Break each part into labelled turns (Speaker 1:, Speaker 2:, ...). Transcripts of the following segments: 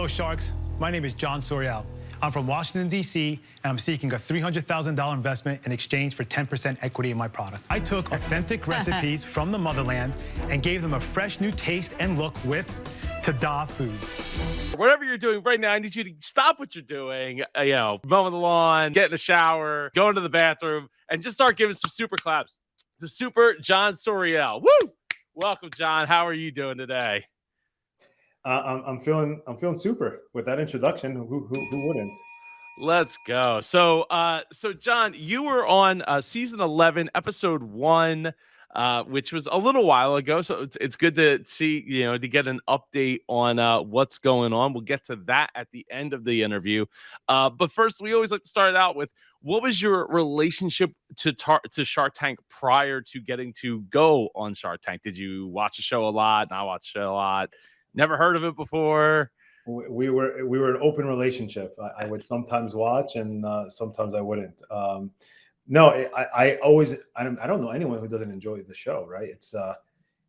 Speaker 1: Hello, Sharks. My name is John Sorial. I'm from Washington, D.C., and I'm seeking a $300,000 investment in exchange for 10% equity in my product. I took authentic recipes from the motherland and gave them a fresh new taste and look with Tadah Foods.
Speaker 2: Whatever you're doing right now, I need you to stop what you're doing, mowing the lawn, get in the shower, go into the bathroom, and just start giving some super claps to Super John Sorial. Woo! Welcome, John. How are you doing today?
Speaker 3: I'm feeling super with that introduction. Who wouldn't?
Speaker 2: Let's go. So John, you were on season 11, episode 1, which was a little while ago. So it's good to see, to get an update on what's going on. We'll get to that at the end of the interview. But first, we always like to start out with, what was your relationship to Shark Tank prior to getting to go on Shark Tank? Did you watch the show a lot? And I watched the show a lot. Never heard of it before.
Speaker 3: We were an open relationship. I would sometimes watch and sometimes I wouldn't. No, I don't know anyone who doesn't enjoy the show, right?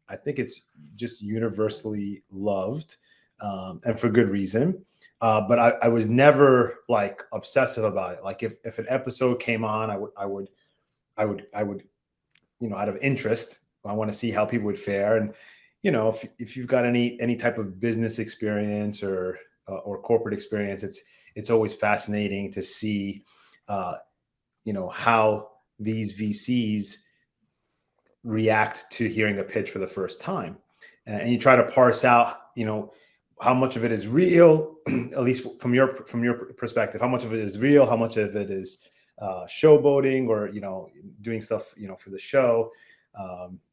Speaker 3: I think it's just universally loved, and for good reason. But I was never like obsessive about it. Like if an episode came on, I would, out of interest, I want to see how people would fare. And if you've got any type of business experience or corporate experience, it's always fascinating to see, how these VCs react to hearing a pitch for the first time, and you try to parse out, how much of it is real, at least from your perspective, how much of it is real, how much of it is showboating or doing stuff for the show.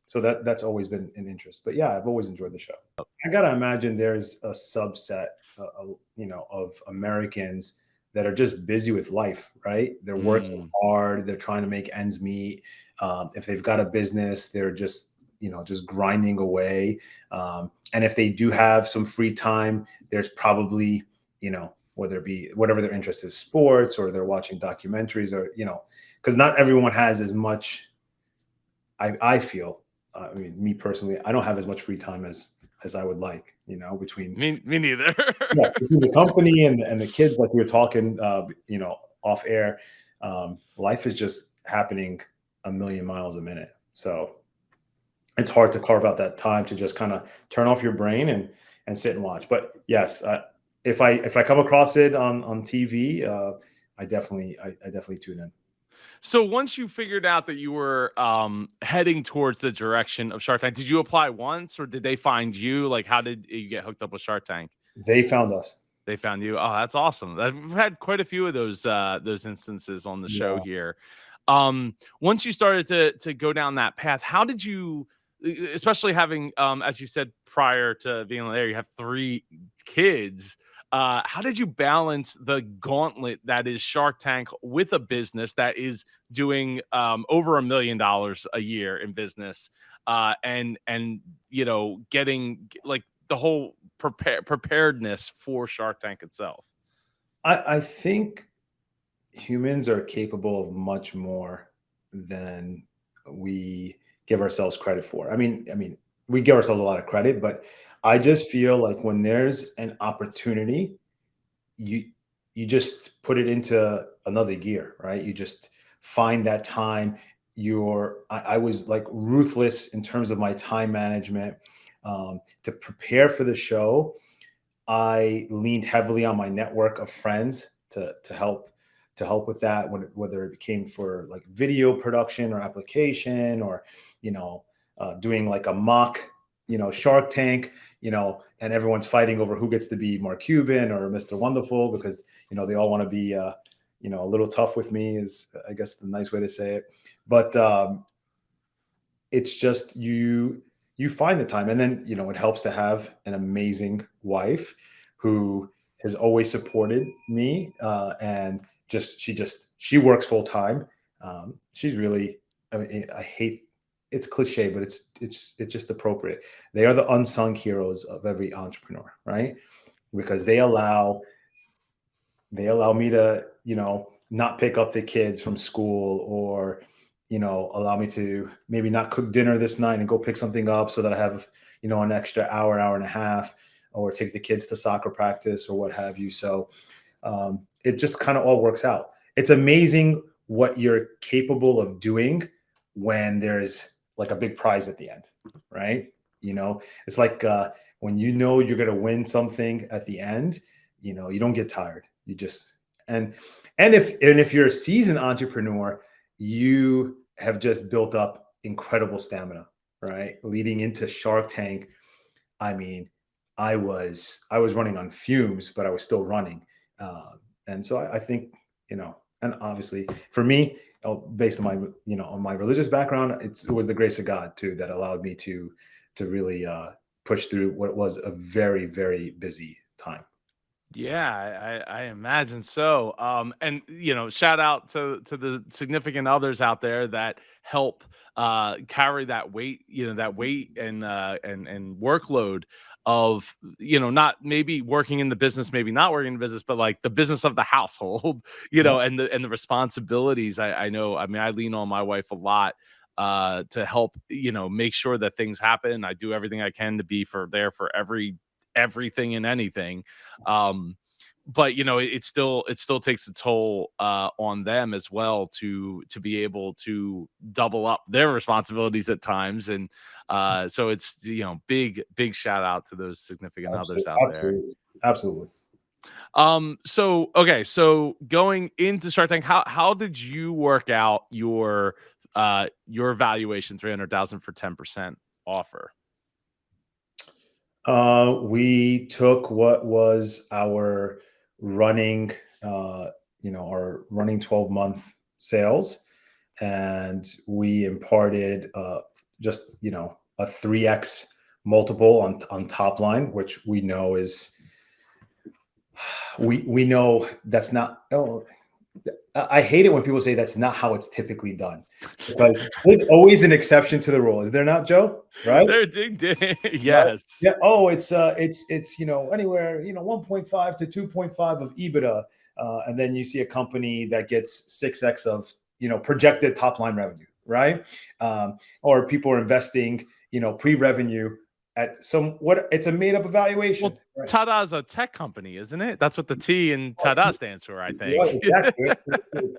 Speaker 3: So that's always been an interest. But yeah, I've always enjoyed the show. I gotta imagine there's a subset, of Americans that are just busy with life, right? They're working hard. They're trying to make ends meet. If they've got a business, they're just grinding away. And if they do have some free time, there's probably, whether it be whatever their interest is, sports, or they're watching documentaries, or, because not everyone has as much. I feel. Me personally, I don't have as much free time as I would like, between
Speaker 2: me neither.
Speaker 3: Yeah, between the company and the kids, like we were talking, off air, life is just happening a million miles a minute. So it's hard to carve out that time to just kind of turn off your brain and sit and watch. But yes, if I come across it on TV, I definitely tune in.
Speaker 2: So once you figured out that you were heading towards the direction of Shark Tank, did you apply once, or did they find you? Like, how did you get hooked up with Shark Tank?
Speaker 3: They found us.
Speaker 2: They found you. Oh, that's awesome. We've had quite a few of those instances on the show here. Once you started to go down that path, how did you, especially having, as you said prior to being there, you have 3 kids. How did you balance the gauntlet that is Shark Tank with a business that is doing over $1 million a year in business, and getting like the whole preparedness for Shark Tank itself?
Speaker 3: I think humans are capable of much more than we give ourselves credit for. I mean, we give ourselves a lot of credit, but I just feel like when there's an opportunity, you just put it into another gear, right? You just find that time. I was like ruthless in terms of my time management. To prepare for the show, I leaned heavily on my network of friends to help with that, whether it came for like video production or application, or doing like a mock Shark Tank, and everyone's fighting over who gets to be Mark Cuban or Mr. Wonderful, because they all want to be a little tough with me, is I guess the nice way to say it. But it's just you find the time, and then it helps to have an amazing wife who has always supported me, and she works full time. She's really, I hate, it's cliche, but it's just appropriate. They are the unsung heroes of every entrepreneur, right? Because they allow me to, not pick up the kids from school, or, allow me to maybe not cook dinner this night and go pick something up so that I have, an extra hour and a half. or take the kids to soccer practice or what have you. So it just kind of all works out. It's amazing what you're capable of doing when there's like a big prize at the end, right? It's like when you're going to win something at the end, you don't get tired. You just and if you're a seasoned entrepreneur, you have just built up incredible stamina, right? Leading into Shark Tank, I mean, I was running on fumes, but I was still running, and so I think and obviously for me, based on my on my religious background, it was the grace of God too that allowed me to really push through what was a very, very busy time.
Speaker 2: Yeah, I imagine so. And shout out to the significant others out there that help carry that weight, and workload of not maybe working in the business, maybe not working in the business, but like the business of the household,
Speaker 3: Yeah.
Speaker 2: and the responsibilities. I know. I mean, I lean on my wife a lot to help make sure that things happen. I do everything I can to be there for everything and anything. But it still takes a toll on them as well to be able to double up their responsibilities at times. And so it's big shout out to those significant others out there.
Speaker 3: Absolutely.
Speaker 2: So okay, so going into Shark Tank, how did you work out your valuation, 300,000 for 10% offer?
Speaker 3: We took what was our running, our running 12-month sales, and we imparted just a 3x multiple on top line, which we know is we know that's not. Oh, I hate it when people say that's not how it's typically done, because there's always an exception to the rule, is there not, Joe? Right?
Speaker 2: They're yes.
Speaker 3: Yeah. Oh, it's anywhere 1.5 to 2.5 of EBITDA, and then you see a company that gets 6x of projected top line revenue, right? Or people are investing pre-revenue at it's a made up evaluation.
Speaker 2: Well,
Speaker 3: right?
Speaker 2: Tadah is a tech company, isn't it? That's what the T in Tadah stands for, I think.
Speaker 3: Yeah, exactly.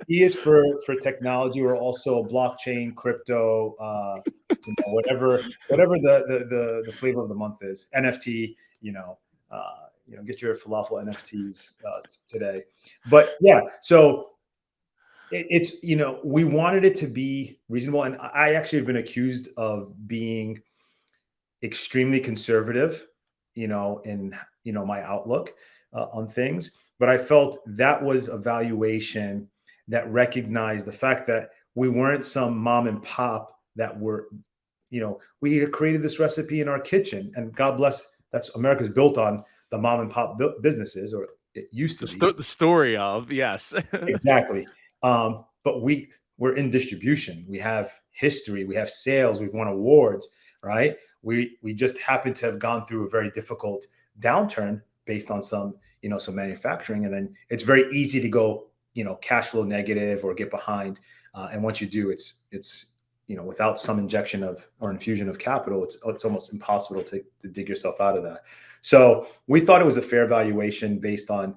Speaker 3: T is for technology. We're also a blockchain, crypto, whatever the flavor of the month is. NFT, get your falafel NFTs today. But yeah, so it's we wanted it to be reasonable, and I actually have been accused of being extremely conservative, in my outlook on things. But I felt that was a valuation that recognized the fact that we weren't some mom and pop that were, we had created this recipe in our kitchen, and God bless, that's America's built on the mom and pop businesses, or it used to be.
Speaker 2: The story of, yes.
Speaker 3: Exactly. But we're in distribution. We have history. We have sales. We've won awards, right? We just happen to have gone through a very difficult downturn based on some manufacturing, and then it's very easy to go cash flow negative or get behind. And once you do, it's without some injection of or infusion of capital, it's almost impossible to dig yourself out of that. So we thought it was a fair valuation based on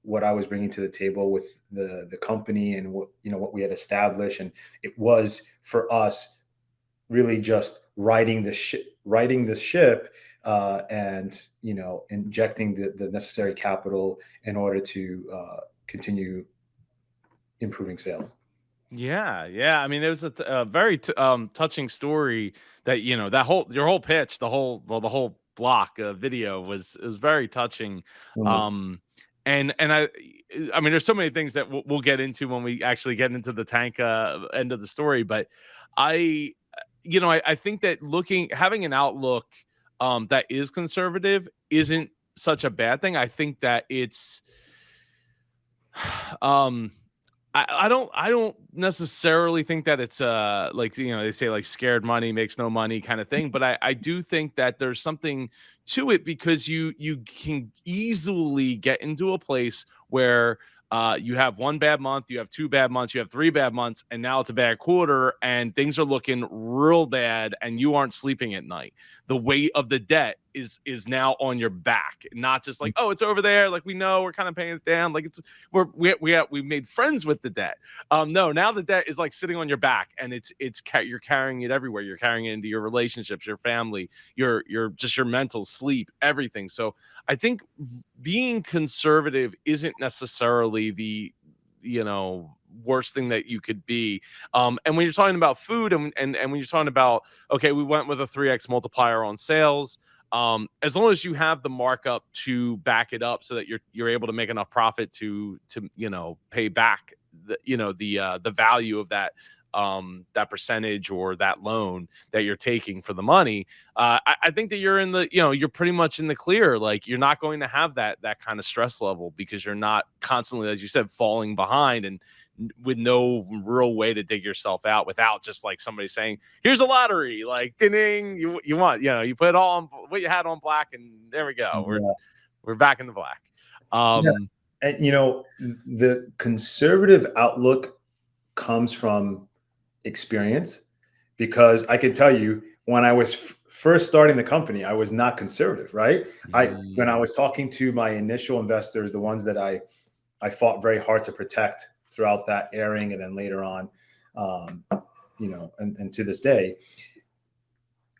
Speaker 3: what I was bringing to the table with the company and what we had established, and it was for us really just riding the ship and injecting the necessary capital in order to continue improving sales.
Speaker 2: Yeah. I mean, it was a very touching story that your whole pitch, the whole block of video was very touching.
Speaker 3: Mm-hmm.
Speaker 2: And I mean, there's so many things that we'll get into when we actually get into the tank end of the story. But I think that having an outlook that is conservative isn't such a bad thing. I think that it's I don't necessarily think that it's like they say like scared money makes no money kind of thing, but I do think that there's something to it, because you can easily get into a place where you have one bad month, you have two bad months, you have three bad months, and now it's a bad quarter and things are looking real bad and you aren't sleeping at night. The weight of the debt is now on your back, not just like, oh, it's over there. Like, we know we're kind of paying it down. Like, we've made friends with the debt. No, now the debt is like sitting on your back, and you're carrying it everywhere. You're carrying it into your relationships, your family, your just your mental sleep, everything. So I think being conservative isn't necessarily the, worst thing that you could be. And when you're talking about food, and when you're talking about, okay, we went with a 3x multiplier on sales, as long as you have the markup to back it up so that you're able to make enough profit to pay back the value of that percentage or that loan that you're taking for the money, I think that you're pretty much in the clear. Like, you're not going to have that kind of stress level, because you're not constantly, as you said, falling behind, and with no real way to dig yourself out, without just like somebody saying, here's a lottery, like, ding, you want, you put it all on what you had on black, and there we go. We're back in the black.
Speaker 3: And the conservative outlook comes from experience, because I could tell you, when I was first starting the company, I was not conservative, right? When I was talking to my initial investors, the ones that I fought very hard to protect throughout that airing, and then later on, and to this day,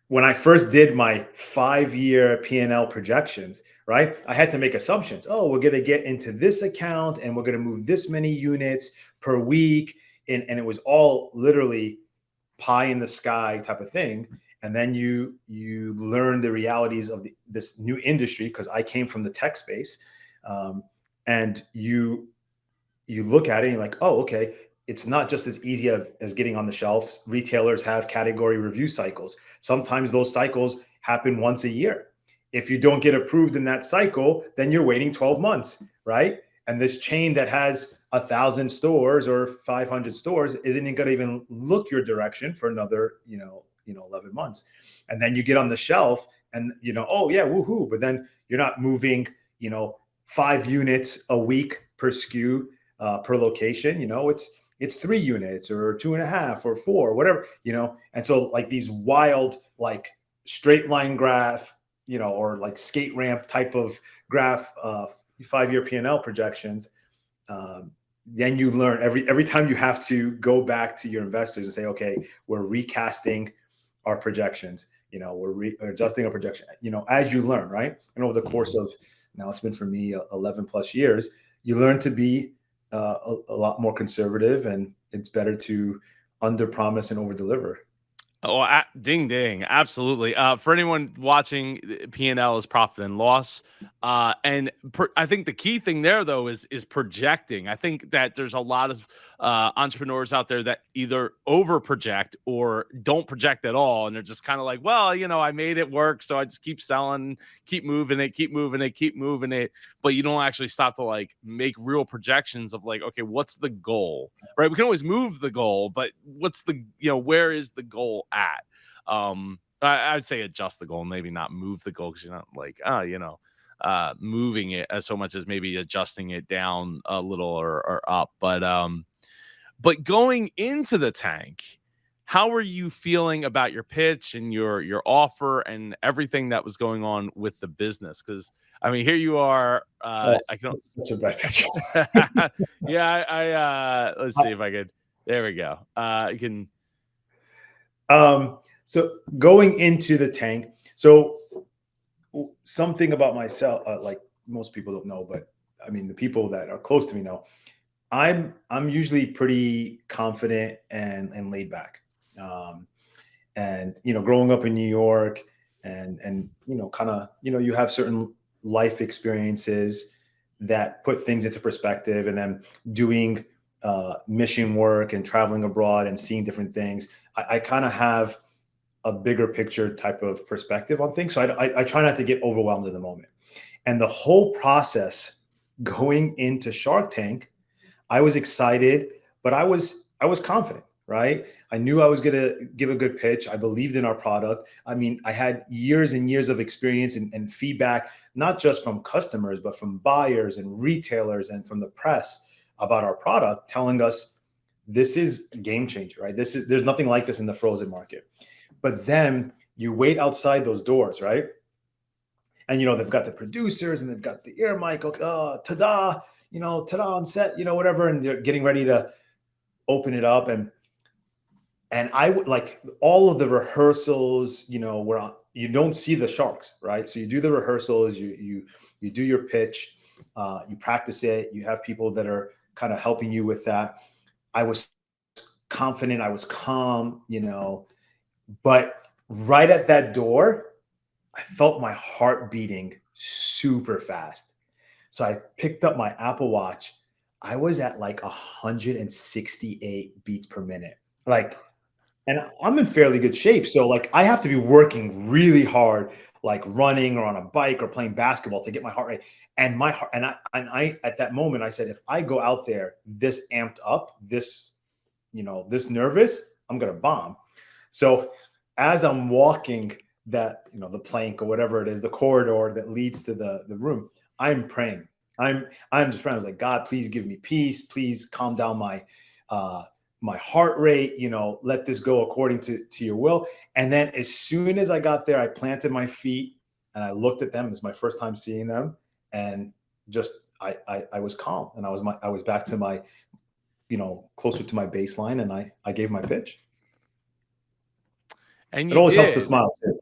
Speaker 3: when I first did my 5-year P&L projections, right, I had to make assumptions. Oh, we're going to get into this account, and we're going to move this many units per week. And it was all literally pie in the sky type of thing. And then you learn the realities of this new industry, because I came from the tech space. And you look at it and you're like, oh, okay, it's not just as easy as getting on the shelves. Retailers have category review cycles. Sometimes those cycles happen once a year. If you don't get approved in that cycle, then you're waiting 12 months, right? And this chain that has 1,000 stores or 500 stores isn't going to even look your direction for another, 11 months. And then you get on the shelf and, oh yeah, woohoo. But then you're not moving, 5 units a week per SKU, per location. It's 3 units or 2.5 or 4, whatever, And so like these wild, like straight line graph, or like skate ramp type of graph, 5-year P&L projections. Then you learn every time you have to go back to your investors and say, okay, we're recasting our projections, we're adjusting our projection, as you learn, right? And over the course of, now it's been for me 11 plus years, you learn to be a lot more conservative, and it's better to under promise and over deliver.
Speaker 2: Oh, ding, ding. Absolutely. For anyone watching, P&L is profit and loss. And I think the key thing there, though, is projecting. I think that there's a lot of entrepreneurs out there that either over project or don't project at all. And they're just kind of like, well, I made it work, so I just keep selling, keep moving it. But you don't actually stop to like make real projections of like, okay, what's the goal, right? We can always move the goal, but what's the, where is the goal at? I'd say adjust the goal, maybe not move the goal, because you're not like, moving it as so much as maybe adjusting it down a little or up. But going into the tank, how were you feeling about your pitch and your offer and everything that was going on with the business? Because I mean, here you are.
Speaker 3: That's such a bad pitch.
Speaker 2: Yeah, let's see if I could. There we go. You can.
Speaker 3: So going into the tank, so something about myself, like most people don't know, but I mean, the people that are close to me know, I'm usually pretty confident and laid back. And, growing up in New York and kind of, you have certain life experiences that put things into perspective, and then doing mission work and traveling abroad and seeing different things. I kind of have a bigger picture type of perspective on things. So I try not to get overwhelmed in the moment. And the whole process going into Shark Tank, I was excited, but I was confident, right? I knew I was going to give a good pitch. I believed in our product. I mean, I had years and years of experience and feedback, not just from customers, but from buyers and retailers and from the press about our product, telling us this is a game changer, right? There's nothing like this in the frozen market. But then you wait outside those doors, right? And, they've got the producers and they've got the ear mic, Tadah, Tadah on set, whatever. And they're getting ready to open it up. And I would like all of the rehearsals, where you don't see the sharks, right? So you do the rehearsals, you do your pitch, you practice it. You have people that are kind of helping you with that. I was confident, I was calm, but right at that door, I felt my heart beating super fast. So I picked up my Apple Watch. I was at like 168 beats per minute. And I'm in fairly good shape. So like I have to be working really hard, like running or on a bike or playing basketball to get my heart rate. And my heart, and I at that moment, I said, if I go out there this amped up, this nervous, I'm going to bomb. So as I'm walking that, the plank or whatever it is, the corridor that leads to the room, I'm praying. I'm just praying. I was like, God, please give me peace. Please calm down my heart rate, let this go according to your will. And then as soon as I got there, I planted my feet and I looked at them. This is my first time seeing them. And just, I was calm, and I was back to my, closer to my baseline, and I gave my pitch.
Speaker 2: And
Speaker 3: it always helps to smile too.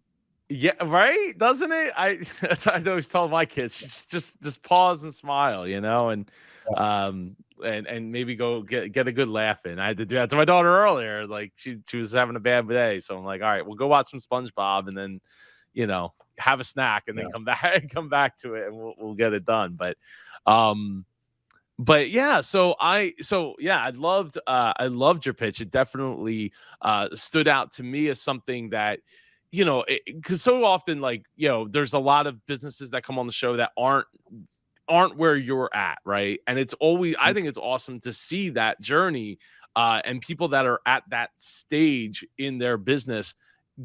Speaker 2: Yeah, right. Doesn't it? That's what I always tell my kids, just pause and smile, and, and maybe go get a good laugh in. I had to do that to my daughter earlier. Like she was having a bad day. So I'm like, all right, we'll go watch some SpongeBob and then, have a snack and then come back to it, and we'll get it done. But yeah, I loved your pitch. It definitely stood out to me as something that, because so often, like, there's a lot of businesses that come on the show that aren't where you're at, right? And it's always, I think it's awesome to see that journey, and people that are at that stage in their business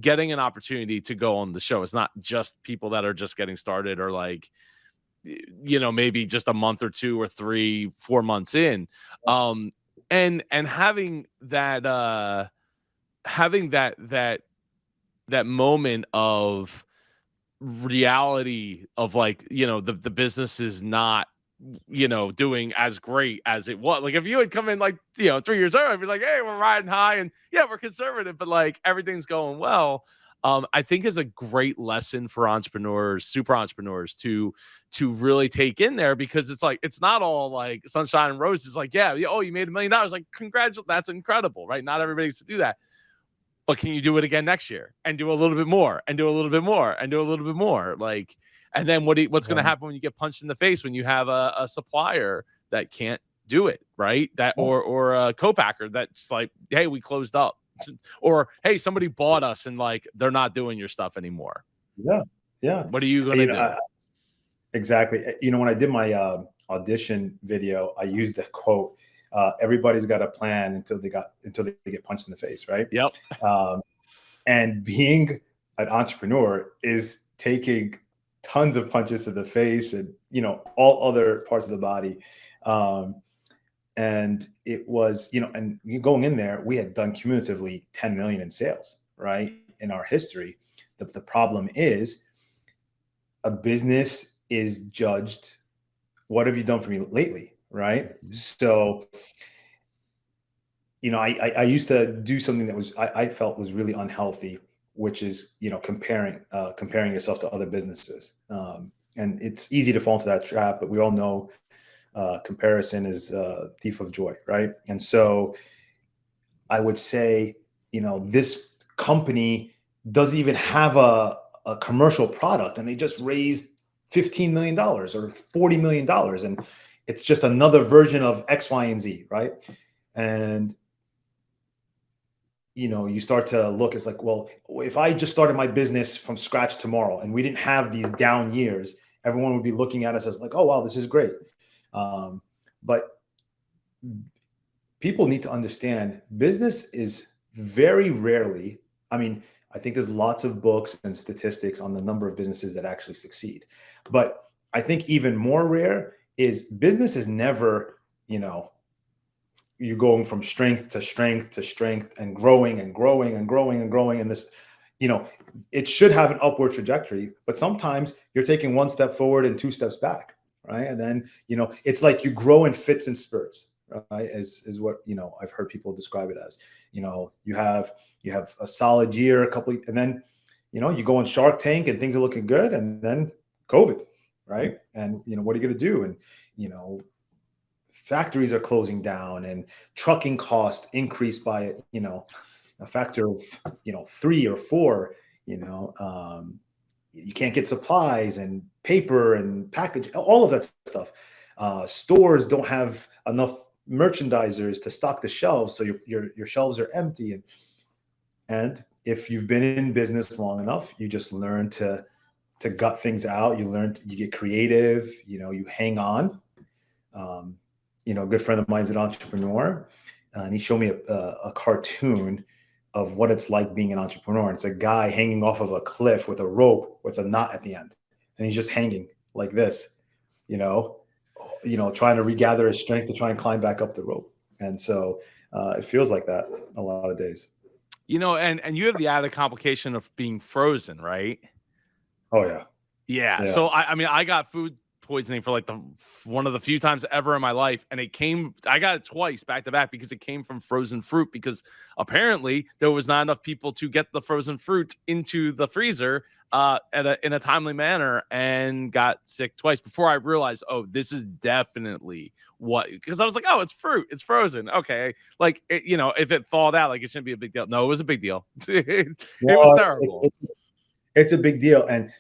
Speaker 2: getting an opportunity to go on the show. It's not just people that are just getting started, or like, maybe just a month or 2 or 3, 4 months in, and having that moment of reality of like, the business is not, doing as great as it was. Like if you had come in like, 3 years earlier, I'd be like, hey, we're riding high and yeah, we're conservative, but like everything's going well. I think is a great lesson for entrepreneurs, super entrepreneurs, to really take in there, because it's like, it's not all like sunshine and roses. Like, yeah, oh, you made $1 million. Like, congratulations, that's incredible, right? Not everybody gets to do that. But can you do it again next year and do a little bit more and do a little bit more and do a little bit more? Like, and then what's going to happen when you get punched in the face, when you have a supplier that can't do it, right? That or a co-packer that's like, hey, we closed up, or hey, somebody bought us and like they're not doing your stuff anymore.
Speaker 3: Yeah.
Speaker 2: What are you going to do?
Speaker 3: Exactly. When I did my audition video, I used the quote, everybody's got a plan until they get punched in the face, right?
Speaker 2: Yep.
Speaker 3: And being an entrepreneur is taking tons of punches to the face and all other parts of the body. And it was, and going in there, we had done cumulatively 10 million in sales, right, in our history. The problem is, a business is judged, what have you done for me lately, right? Mm-hmm. So, I used to do something that I felt was really unhealthy, which is, comparing yourself to other businesses. And it's easy to fall into that trap, but we all know comparison is a thief of joy, right? And so I would say, this company doesn't even have a commercial product, and they just raised $15 million or $40 million. And it's just another version of X, Y, and Z, right? And, you start to look, it's like, well, if I just started my business from scratch tomorrow and we didn't have these down years, everyone would be looking at us as like, oh, wow, this is great. But people need to understand, business is very rarely, I think there's lots of books and statistics on the number of businesses that actually succeed. But I think even more rare is business is never, you're going from strength to strength to strength and growing and growing and growing and growing. And this, it should have an upward trajectory, but sometimes you're taking one step forward and two steps back, right? And then, it's like you grow in fits and spurts, right? Is what, I've heard people describe it as. You have a solid year, and then, you go on Shark Tank and things are looking good, and then COVID, right? And, what are you going to do? And, factories are closing down, and trucking costs increase by, a factor of 3 or 4. You can't get supplies and paper and package, all of that stuff. Stores don't have enough merchandisers to stock the shelves, so your shelves are empty. And if you've been in business long enough, you just learn to gut things out. You get creative. You hang on. A good friend of mine is an entrepreneur, and he showed me a cartoon of what it's like being an entrepreneur. It's a guy hanging off of a cliff with a rope with a knot at the end, and he's just hanging like this, trying to regather his strength to try and climb back up the rope. And so it feels like that a lot of days.
Speaker 2: And you have the added complication of being frozen, right?
Speaker 3: Oh yeah.
Speaker 2: Yeah.
Speaker 3: Yes.
Speaker 2: So I got food poisoning for like one of the few times ever in my life, and I got it twice back to back because it came from frozen fruit, because apparently there was not enough people to get the frozen fruit into the freezer in a timely manner, and got sick twice before I realized, oh, this is definitely because I was like, oh, it's fruit, it's frozen, okay, like if it thawed out, like it shouldn't be a big deal. No, it was a big deal. It was terrible.
Speaker 3: It's a big deal. And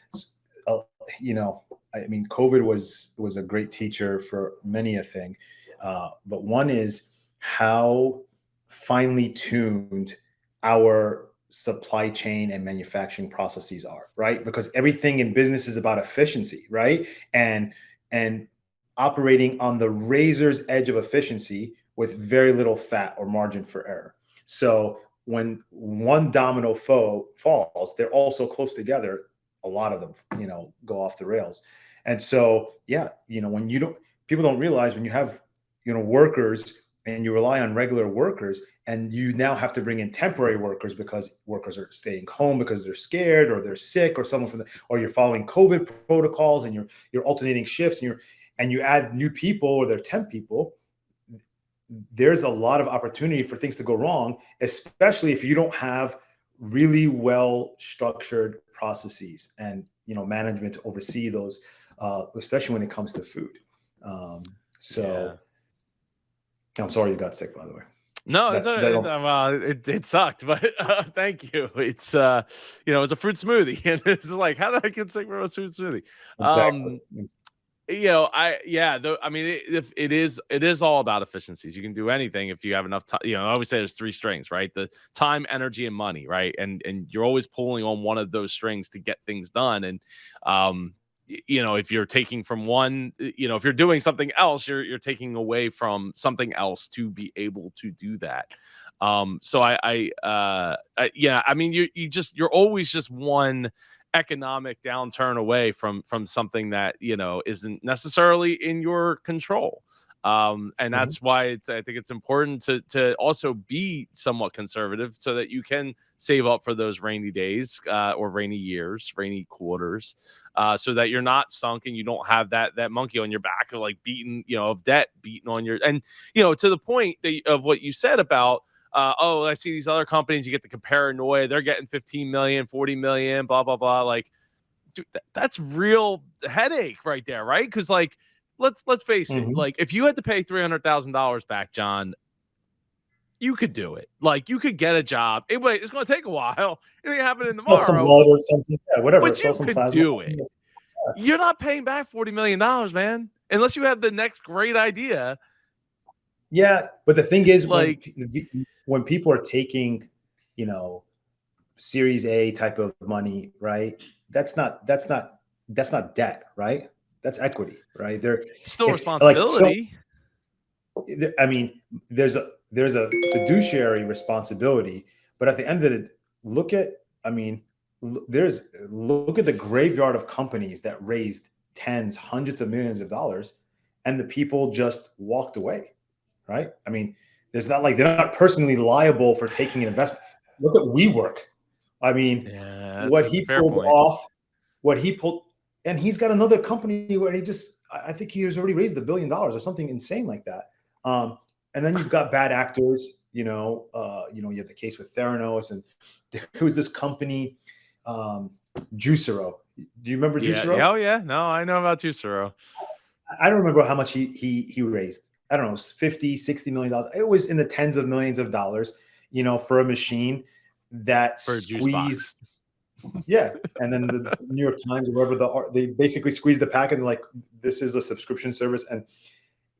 Speaker 3: COVID was a great teacher for many a thing. But one is how finely tuned our supply chain and manufacturing processes are, right? Because everything in business is about efficiency, right? And operating on the razor's edge of efficiency with very little fat or margin for error. So when one domino falls, they're all so close together, a lot of them, go off the rails. And so, when people don't realize when you have, workers and you rely on regular workers, and you now have to bring in temporary workers because workers are staying home because they're scared or they're sick, or or you're following COVID protocols, and you're alternating shifts, and you add new people, or they're temp people. There's a lot of opportunity for things to go wrong, especially if you don't have really well structured processes and management to oversee those, especially when it comes to food. I'm sorry you got sick, by the way.
Speaker 2: No, it sucked, but thank you. It's it was a fruit smoothie, and it's like, how did I get sick from a fruit smoothie?
Speaker 3: Exactly.
Speaker 2: It is all about efficiencies. You can do anything if you have enough time. I always say there's 3 strings, right? The time, energy, and money, right? And you're always pulling on one of those strings to get things done. And if you're taking from one, if you're doing something else, you're taking away from something else to be able to do that. You're always just one economic downturn away from something that isn't necessarily in your control, and that's why I think it's important to also be somewhat conservative, so that you can save up for those rainy days, or rainy years, rainy quarters, so that you're not sunk and you don't have that monkey on your back of like of debt beaten on your, and to the point of what you said about I see these other companies, you get the paranoia, they're getting 15 million, 40 million, blah, blah, blah. Like, dude, that's real headache right there, right? Because like, let's face it, like if you had to pay $300,000 back, John, you could do it. Like, you could get a job. It's going to take a while. It ain't happening tomorrow.
Speaker 3: Some blood or something, whatever.
Speaker 2: But you could do it. You're not paying back $40 million, man, unless you have the next great idea.
Speaker 3: Yeah, but the thing is, like, when people are taking, Series A type of money, right? That's not debt, right? That's equity, right? They're
Speaker 2: still responsibility.
Speaker 3: There's a fiduciary responsibility, but at the end of it, look at the graveyard of companies that raised tens, hundreds of millions of dollars, and the people just walked away, right? There's not like they're not personally liable for taking an investment. Look at WeWork. I mean,
Speaker 2: Yeah, that's
Speaker 3: what
Speaker 2: a
Speaker 3: he
Speaker 2: fair
Speaker 3: pulled
Speaker 2: point.
Speaker 3: off, what he pulled, and he's got another company where he just, I think he has already raised $1 billion or something insane like that. And then you've got bad actors, you have the case with Theranos, and there was this company, Juicero. Do you remember
Speaker 2: Yeah, yeah,
Speaker 3: Juicero?
Speaker 2: oh yeah, no, I know about Juicero.
Speaker 3: I don't remember how much he raised. I don't know, 50, $60 million. It was in the tens of millions of dollars, for a machine that
Speaker 2: For a juice
Speaker 3: squeezed.
Speaker 2: box.
Speaker 3: Yeah. And then the New York Times or wherever they basically squeezed the packet and like, this is a subscription service.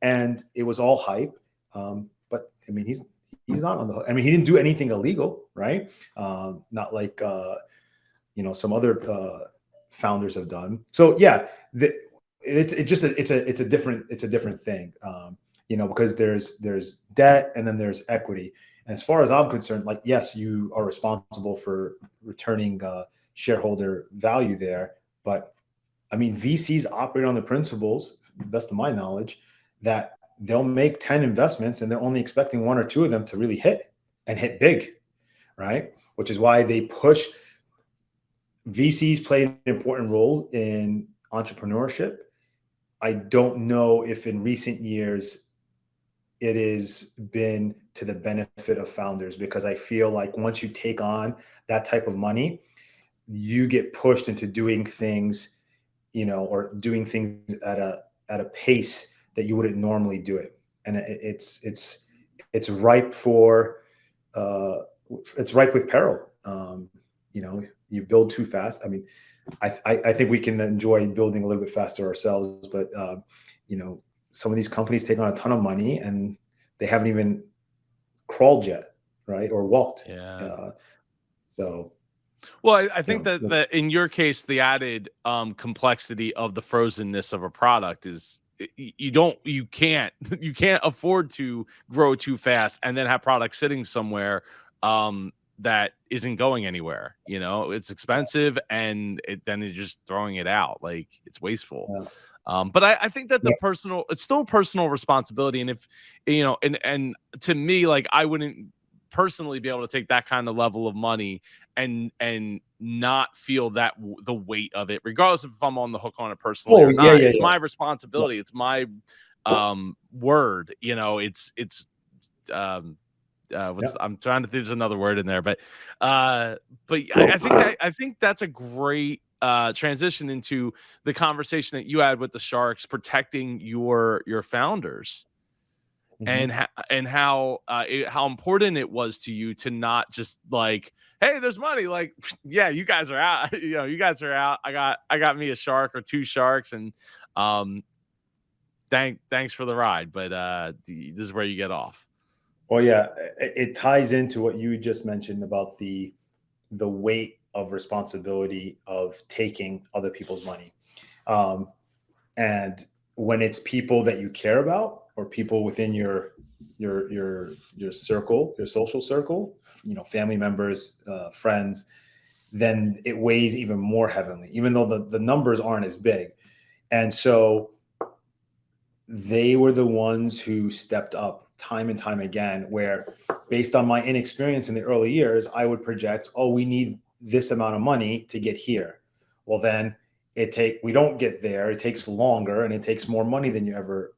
Speaker 3: And it was all hype. But I mean, he's not on the hook. I mean, he didn't do anything illegal, right? Not like, some other founders have done. So yeah, it's a different thing, because there's debt and then there's equity. And as far as I'm concerned, like, yes, you are responsible for returning shareholder value there, but I mean, VCs operate on the principles, best of my knowledge, that they'll make 10 investments and they're only expecting one or two of them to really hit and hit big, right? Which is why they push. VCs play an important role in entrepreneurship. I don't know if in recent years it has been to the benefit of founders, because I feel like once you take on that type of money, you get pushed into doing things, or doing things at a pace that you wouldn't normally do it, and it's ripe for it's ripe with peril. You build too fast. I mean, I think we can enjoy building a little bit faster ourselves, but some of these companies take on a ton of money and they haven't even crawled yet, right, or walked.
Speaker 2: Yeah.
Speaker 3: So
Speaker 2: Well, I think that
Speaker 3: that's,
Speaker 2: in your case, the added complexity of the frozenness of a product is you can't you can't afford to grow too fast and then have products sitting somewhere that isn't going anywhere. It's expensive, and then you're just throwing it out. Like, it's wasteful.
Speaker 3: yeah,
Speaker 2: But I think that
Speaker 3: yeah.
Speaker 2: it's still personal responsibility. And if, and to me, like, I wouldn't personally be able to take that kind of level of money and not feel the weight of it, regardless if I'm on the hook on it personally
Speaker 3: Oh
Speaker 2: or
Speaker 3: yeah,
Speaker 2: not.
Speaker 3: yeah,
Speaker 2: It's
Speaker 3: yeah.
Speaker 2: my responsibility. It's my word. It's
Speaker 3: Yeah.
Speaker 2: I'm trying to think, there's another word in there, but I think that's a great transition into the conversation that you had with the Sharks, protecting your founders, and
Speaker 3: Mhm.
Speaker 2: how important it was to you to not just like, hey, there's money, like, yeah, you guys are out. You guys are out. I got me a shark or two sharks, and um thanks for the ride, but this is where you get off.
Speaker 3: Well, yeah, it ties into what you just mentioned about the weight of responsibility of taking other people's money. Um, and when it's people that you care about, or people within your circle, your social circle, family members, friends, then it weighs even more heavily, even though the numbers aren't as big. And so they were the ones who stepped up time and time again, where based on my inexperience in the early years, I would project, oh, we need this amount of money to get here. Well, then we don't get there. It takes longer and it takes more money than you ever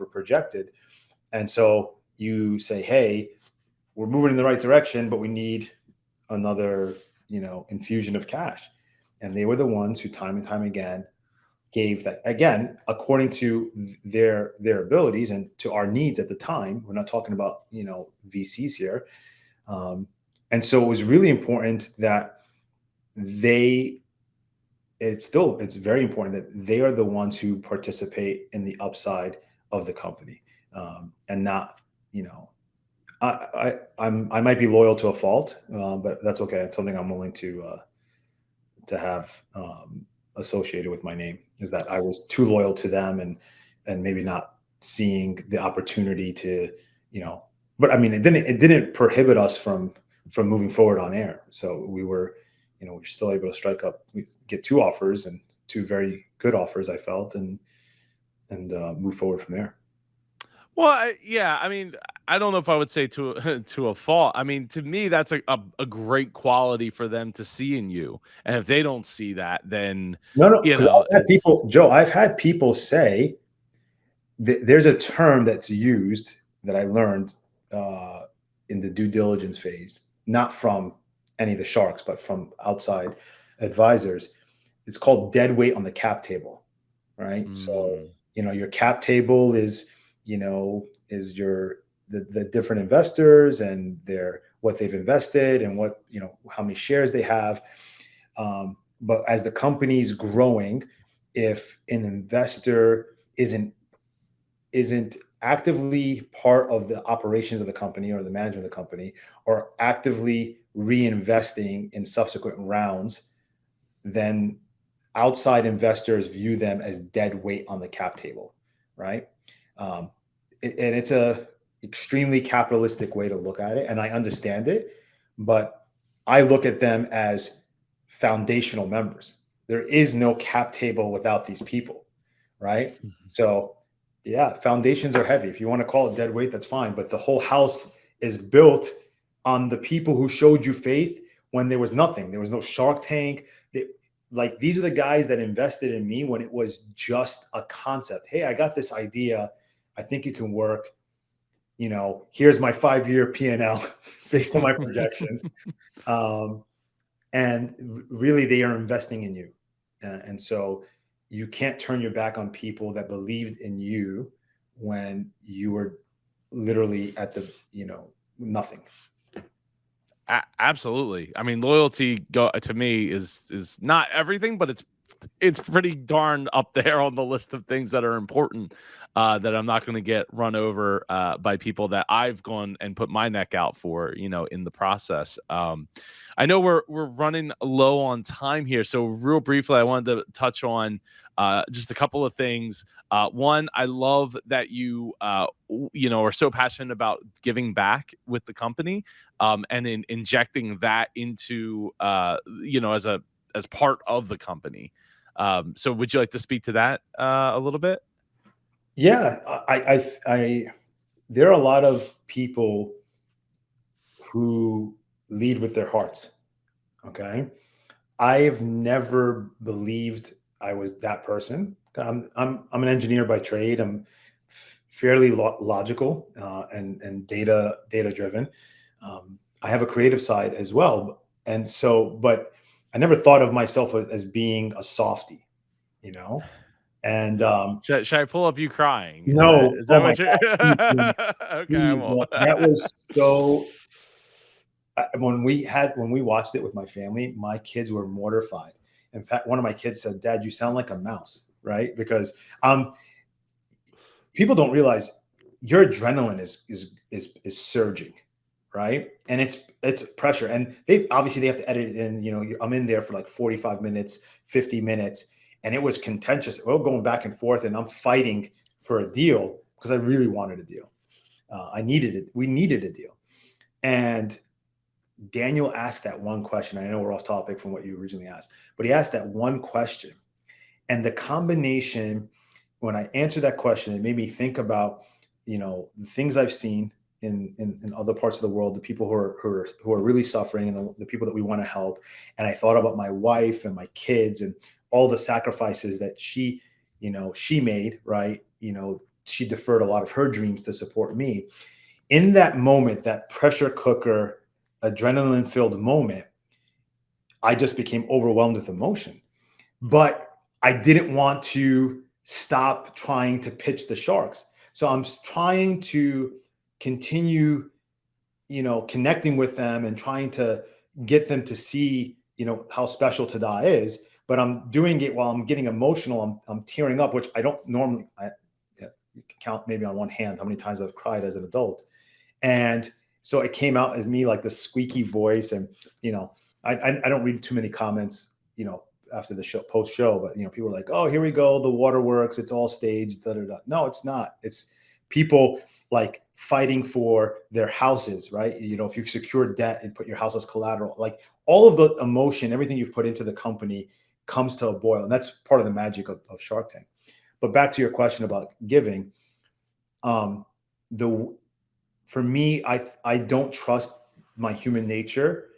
Speaker 3: projected. And so you say, hey, we're moving in the right direction, but we need another, infusion of cash. And they were the ones who time and time again gave that, again, according to their abilities and to our needs at the time. We're not talking about VCs here. And so it was really important that it's very important that they are the ones who participate in the upside of the company, and not, I might be loyal to a fault, but that's okay. It's something I'm willing to have associated with my name, is that I was too loyal to them, and maybe not seeing the opportunity to, but I mean, it didn't prohibit us from moving forward on air. So we were still able to get two offers, and two very good offers, I felt, and move forward from there.
Speaker 2: Well, yeah, I mean, I don't know if I would say to to a fault. I mean, to me, that's a great quality for them to see in you. And if they don't see that, then
Speaker 3: No, no,
Speaker 2: you
Speaker 3: because
Speaker 2: know,
Speaker 3: I've had
Speaker 2: it's
Speaker 3: people, Joe, I've had people say there's a term that's used that I learned uh, in the due diligence phase, not from any of the sharks, but from outside advisors. It's called dead weight on the cap table, right? So,
Speaker 2: mm,
Speaker 3: your cap table is, is the different investors and their what they've invested and what, how many shares they have. But as the company's growing, if an investor isn't actively part of the operations of the company or the management of the company, or actively reinvesting in subsequent rounds, then outside investors view them as dead weight on the cap table, right? Um, and it's a extremely capitalistic way to look at it, and I understand it, but I look at them as foundational members. There is no cap table without these people, right?
Speaker 2: mhm.
Speaker 3: So, yeah, foundations are heavy. If you want to call it dead weight, that's fine. But the whole house is built on the people who showed you faith when there was nothing. There was no Shark Tank. Like, these are the guys that invested in me when it was just a concept. Hey, I got this idea. I think it can work. Here's my 5-year P&L based on my projections. Um, and really, they are investing in you. And so you can't turn your back on people that believed in you when you were literally at the, nothing.
Speaker 2: Absolutely. I mean, loyalty to me is not everything, but it's pretty darn up there on the list of things that are important, that I'm not going to get run over by people that I've gone and put my neck out for, in the process. I know we're running low on time here, so real briefly, I wanted to touch on just a couple of things. One, I love that you are so passionate about giving back with the company, and in injecting that into as part of the company. So would you like to speak to that a little bit?
Speaker 3: Yeah, there are a lot of people who lead with their hearts. Okay. I've never believed I was that person. I'm an engineer by trade. I'm fairly logical and data driven. I have a creative side as well, and so, but I never thought of myself as being a softie, you know. And
Speaker 2: Should I pull up you crying? Is that
Speaker 3: no,
Speaker 2: is
Speaker 3: oh
Speaker 2: that
Speaker 3: my
Speaker 2: what you're
Speaker 3: god,
Speaker 2: okay, I
Speaker 3: please
Speaker 2: won't.
Speaker 3: don't. That was so. When we watched it with my family, my kids were mortified. In fact, one of my kids said, "Dad, you sound like a mouse," right? Because people don't realize your adrenaline is surging, right? And it's pressure, and they have to edit it in. I'm in there for like 45 minutes, 50 minutes, and it was contentious. We're going back and forth, and I'm fighting for a deal because I really wanted a deal. I needed it. We needed a deal, and Daniel asked that one question. I know we're off topic from what you originally asked, but he asked that one question. And the combination, when I answered that question, it made me think about, the things I've seen in other parts of the world, the people who are really suffering, and the people that we want to help. And I thought about my wife and my kids and all the sacrifices that she made, right? She deferred a lot of her dreams to support me. In that moment, that pressure cooker, adrenaline filled moment, I just became overwhelmed with emotion. But I didn't want to stop trying to pitch the Sharks. So I'm trying to continue, connecting with them and trying to get them to see, how special Tadah is. But I'm doing it while I'm getting emotional. I'm tearing up, which I don't normally. Yeah, you can count maybe on one hand how many times I've cried as an adult. And so it came out as me like the squeaky voice. And, I don't read too many comments, after the show, post show, but, people are like, oh, here we go. The waterworks. It's all staged. Da, da, da. No, it's not. It's people like fighting for their houses, right? If you've secured debt and put your house as collateral, like all of the emotion, everything you've put into the company comes to a boil. And that's part of the magic of Shark Tank. But back to your question about giving, for me, I don't trust my human nature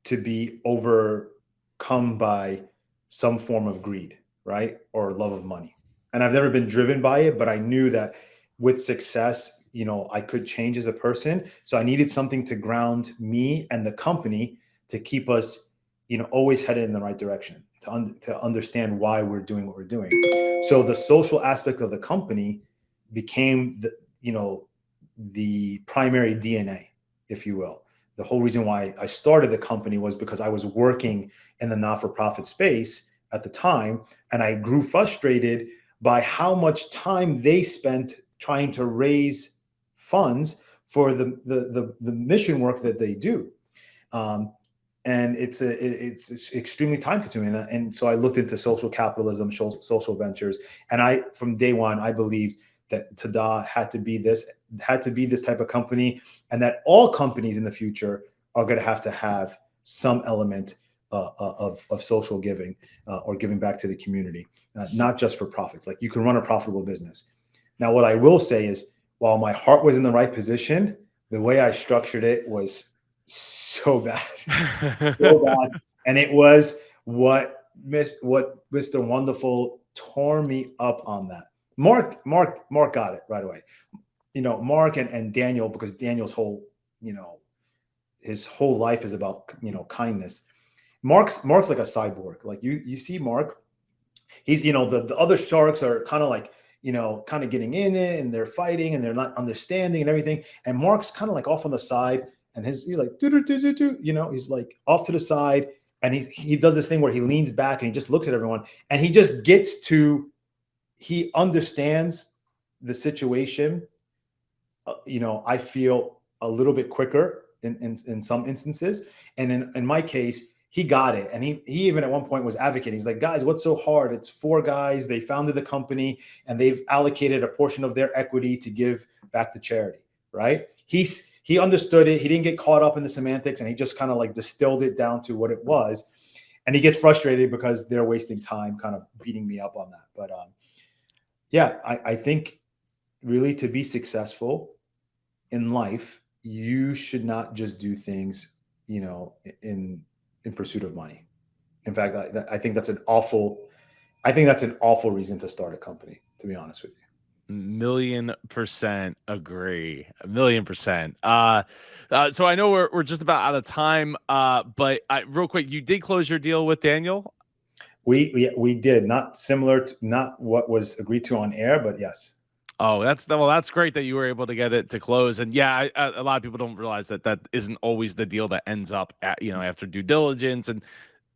Speaker 3: to be overcome by some form of greed, right? Or love of money. And I've never been driven by it, but I knew that with success, I could change as a person. So I needed something to ground me and the company to keep us, always headed in the right direction, to understand why we're doing what we're doing. So the social aspect of the company became the primary DNA, if you will. The whole reason why I started the company was because I was working in the not-for-profit space at the time, and I grew frustrated by how much time they spent trying to raise funds for the mission work that they do. And it's extremely time consuming. And so I looked into social capitalism, social ventures, and from day one I believed that Tadah had to be this type of company, and that all companies in the future are going to have some element of social giving or giving back to the community, not just for profits. Like, you can run a profitable business. Now, what I will say is, while my heart was in the right position, the way I structured it was so bad, so bad, and it was what Mr. Wonderful tore me up on that. Mark got it right away. Mark and Daniel, because Daniel's whole, his whole life is about, kindness. Mark's like a cyborg. Like, you see Mark, he's, the other sharks are kind of like, kind of getting in it, and they're fighting and they're not understanding and everything. And Mark's kind of like off on the side, and he's like, he's like off to the side. And he does this thing where he leans back and he just looks at everyone, and he understands the situation. I feel a little bit quicker in some instances. And in my case, he got it. And he even at one point was advocating. He's like, guys, what's so hard? It's 4 guys. They founded the company, and they've allocated a portion of their equity to give back to charity, right? He understood it. He didn't get caught up in the semantics, and he just kind of like distilled it down to what it was. And he gets frustrated because they're wasting time kind of beating me up on that. But yeah, I think really, to be successful in life, you should not just do things, in pursuit of money. In fact, I think that's an awful reason to start a company, to be honest with you.
Speaker 2: 1,000,000% agree. 1,000,000%. So I know we're just about out of time. But real quick, you did close your deal with Daniel.
Speaker 3: We did, not what was agreed to on air, but yes.
Speaker 2: Oh, that's great that you were able to get it to close. And yeah, a lot of people don't realize that isn't always the deal that ends up at, after due diligence, and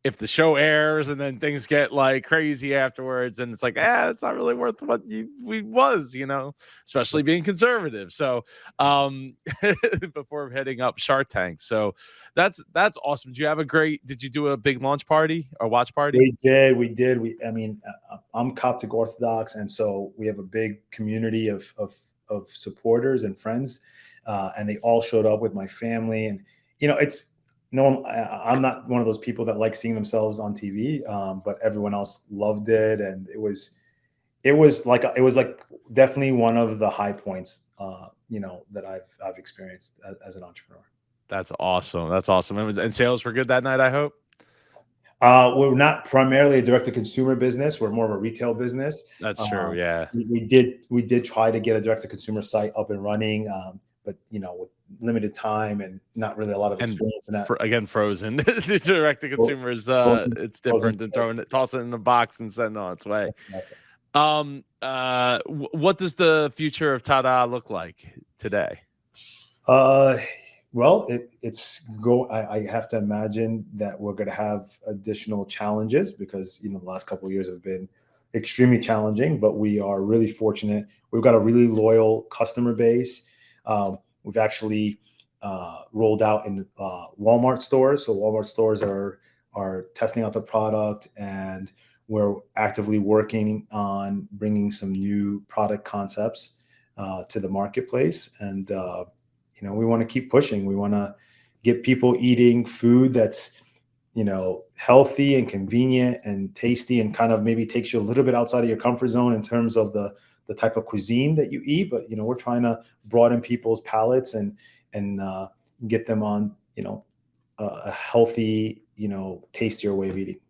Speaker 2: if the show airs and then things get like crazy afterwards, and it's like, it's not really worth what we was, especially being conservative. So before heading up Shark Tank. So that's awesome. Did you do a big launch party or watch party?
Speaker 3: We did. I'm Coptic Orthodox, and so we have a big community of supporters and friends, and they all showed up with my family. And I'm not one of those people that like seeing themselves on TV, but everyone else loved it, and it was like definitely one of the high points, that I've experienced as an entrepreneur.
Speaker 2: That's awesome. And sales were good that night, I hope.
Speaker 3: We're not primarily a direct-to-consumer business. We're more of a retail business.
Speaker 2: That's true. Yeah.
Speaker 3: We did try to get a direct-to-consumer site up and running, but with limited time and not really a lot of experience in that.
Speaker 2: Again, frozen. Direct-to-consumer is it's different than tossing it in a box and sending it on its way.
Speaker 3: Exactly.
Speaker 2: What does the future of Tadah look like today?
Speaker 3: Well, I have to imagine that we're going to have additional challenges because, the last couple of years have been extremely challenging, but we are really fortunate. We've got a really loyal customer base. We've actually rolled out in Walmart stores. So Walmart stores are testing out the product, and we're actively working on bringing some new product concepts to the marketplace. And we want to keep pushing. We want to get people eating food that's, healthy and convenient and tasty, and kind of maybe takes you a little bit outside of your comfort zone in terms of the the type of cuisine that you eat, but we're trying to broaden people's palates and get them on a healthy, tastier way of eating.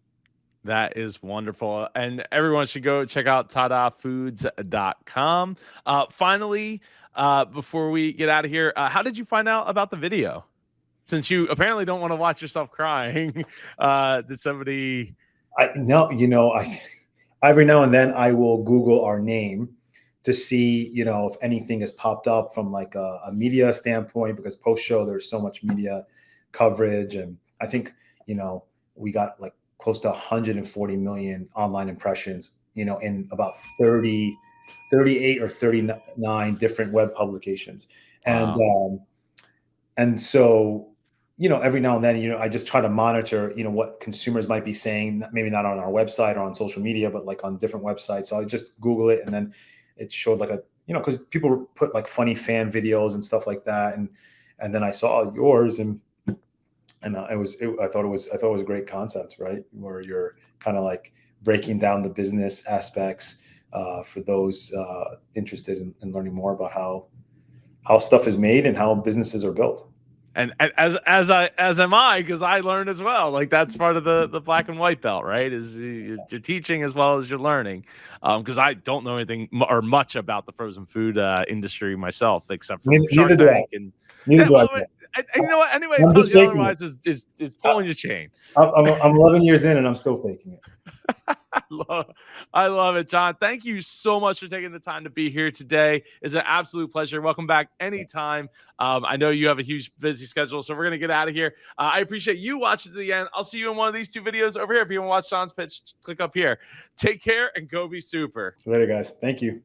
Speaker 2: That is wonderful. And everyone should go check out TadahFoods.com. Finally, before we get out of here, how did you find out about the video? Since you apparently don't want to watch yourself crying, did somebody?
Speaker 3: No, every now and then I will Google our name to see, if anything has popped up from like a media standpoint, because post-show there's so much media coverage. And I think, we got like close to 140 million online impressions, in about 38 or 39 different web publications.
Speaker 2: Wow.
Speaker 3: And so, every now and then, I just try to monitor, what consumers might be saying, maybe not on our website or on social media, but like on different websites. So I just Google it, and then it showed like because people put like funny fan videos and stuff like that. And then I saw yours, and I thought it was a great concept, right? Where you're kind of like breaking down the business aspects for those interested in learning more about how stuff is made and how businesses are built.
Speaker 2: And as am I, because I learn as well. Like that's part of the black and white belt, right? Is you're teaching as well as you're learning. Because I don't know anything or much about the frozen food industry myself, except for Shark Tank. And
Speaker 3: neither do I.
Speaker 2: And you know what? Anybody
Speaker 3: I'm
Speaker 2: tells
Speaker 3: just
Speaker 2: you
Speaker 3: faking
Speaker 2: otherwise is pulling your chain.
Speaker 3: I'm 11 years in, and I'm still faking it.
Speaker 2: I love it, John. Thank you so much for taking the time to be here today. It's an absolute pleasure. Welcome back anytime. I know you have a huge busy schedule, so we're going to get out of here. I appreciate you watching to the end. I'll see you in one of these two videos over here. If you want to watch John's pitch, click up here. Take care and go be super.
Speaker 3: Later, guys. Thank you.